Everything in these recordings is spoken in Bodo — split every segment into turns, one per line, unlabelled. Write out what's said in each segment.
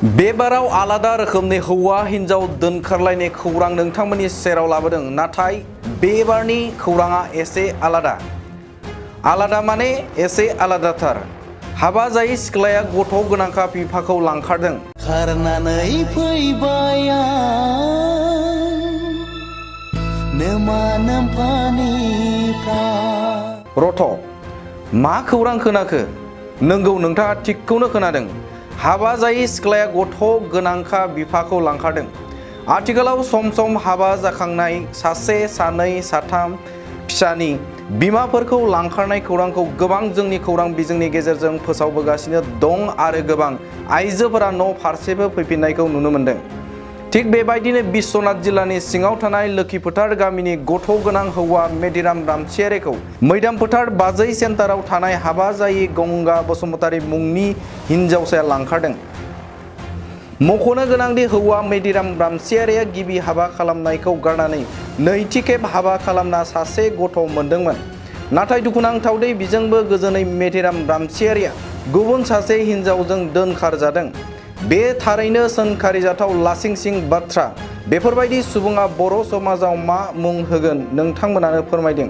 बे बाराव आलादा रोखोमनि हौवा हिन्जाव दोनखारलायनाय खौरां नोंथांमोननि सेराव लाबोदों। नाथाय बे बारनि खौराङा एसे आलादा माने एसे आलादाथार। हाबा जायै सिख्लाया गथ' गोनांखा बिफाखौ लांखारदों।
खारनानै फैबाय नोमा नोम्फानिफ्राय।
रथ' मा खौरां खोनाखो? नंगौ, नोंथाङा थिगखौनो खोनादों। हाबा जायै सिख्लाया गथ' गोनांखा बिफाखौ लांखारदों। आथिखालाव सम सम हाबा जाखांनाय सासे, सानै, साथाम फिसानि बिमाफोरखौ लांखारनाय खौरांखौ गोबां जोंनि खौरां बिजोंनि गेजेरजों फोसावबोगासिनो दं आरो गोबां आइजोफोरा न' फारसेबो फैफिननायखौ नुनो मोन्दों। थिग बेबायदिनो बिश्वनाथ जिल्लानि सिङाव थानाय लोखि फोथार गामिनि गथ' गोनां हौवा मेदिराम रामसियारिखौ मैदाम फोथार बाजै सेन्टाराव थानाय हाबा जायै गंगा बसुमतारी मुंनि हिन्जावसाया लांखारदों। मख'नो गोनांदि हौवा मेदिराम रामसियारिया गिबि हाबा खालामनायखौ गारनानै नैथि खेब हाबा खालामना सासे गथ' मोनदोंमोन। नाथाय दुखुनांथावै बिजोंबो गोजोनै मेदिराम रामसियारिया गुबुन सासे हिन्जावजों दोनखारजादों। बे थारैनो सोंखारिजाथाव लासिंसिं बाथ्रा। बेफोरबायदि सुबुङा बर' समाजाव मा मुं होगोन नोंथांमोनानो फोरमायदों।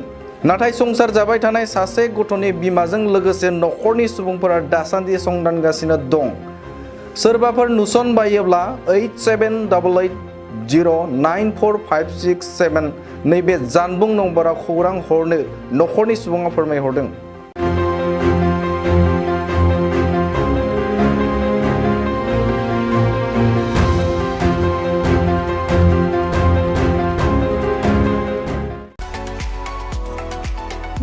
नाथाय संसार जाबाय थानाय सासे गथ'नि बिमाजों लोगोसे न'खरनि सुबुंफोरा दासान्दि संदानगासिनो दं। सोरबाफोर नुसनबायोब्ला 8788094567 नैबे जानबुं नम्बराव खौरां हरनो न'खरनि सुबुङा फोरमायहरदों।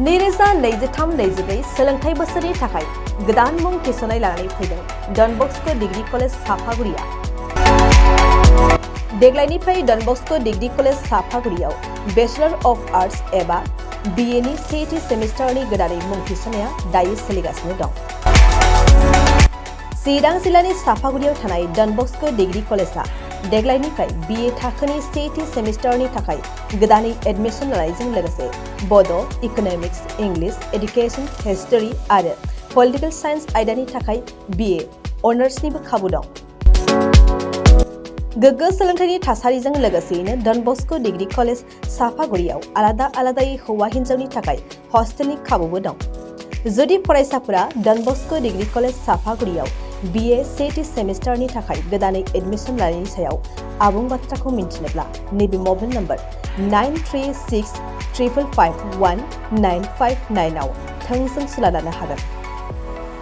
नैरोजा 23-24 सोलोंथाइ बोसोरनि थाखाय गोदान मुं थिसननाय लानानै फैदों डन बस्क' डिग्री कलेज साफागुरिया। देग्लायनिफ्राय डन बस्क' डिग्री कलेज साफागुरियाव बेचलर अफ आर्ट्स एबा BA नि सेथि सेमिस्टारनि गोदानै मुं थिसननाया दायो सोलिगासिनो दं। चिरां जिल्लानि साफागुरियाव थानाय डन बस्क' डिग्री कलेजआ देग्लायनिफ्राय BA थाखोनि सेथि सेमिस्टारनि थाखाय गोदानै एडमिसन लानायजों लोगोसे बड', इक'नमिक्स, इंलिश, एडुकेशन, हिस्टरी आरो पलिटिकल साइन्स आयदानि थाखाय BA अनार्सनिबो खाबु दं। गोग्गो सोलोंथाइनि थासारिजों लोगोसेयैनो डन बस्क' डिग्री कलेज साफागुरियाव आलादायै हौवा हिन्जावनि थाखाय हस्टेलनि खाबुबो दं। जुदि फरायसाफोरा डन बस्क' डिग्री कलेज साफागुरियाव BA सेथि सेमिस्टारनि थाखाय गोदानै एडमिसन लानायनि सायाव आबुं बाथ्राखौ मिन्थिनोब्ला नैबे मबाइल नम्बर 9365519559 आव थोंजों सुला लानो हागोन।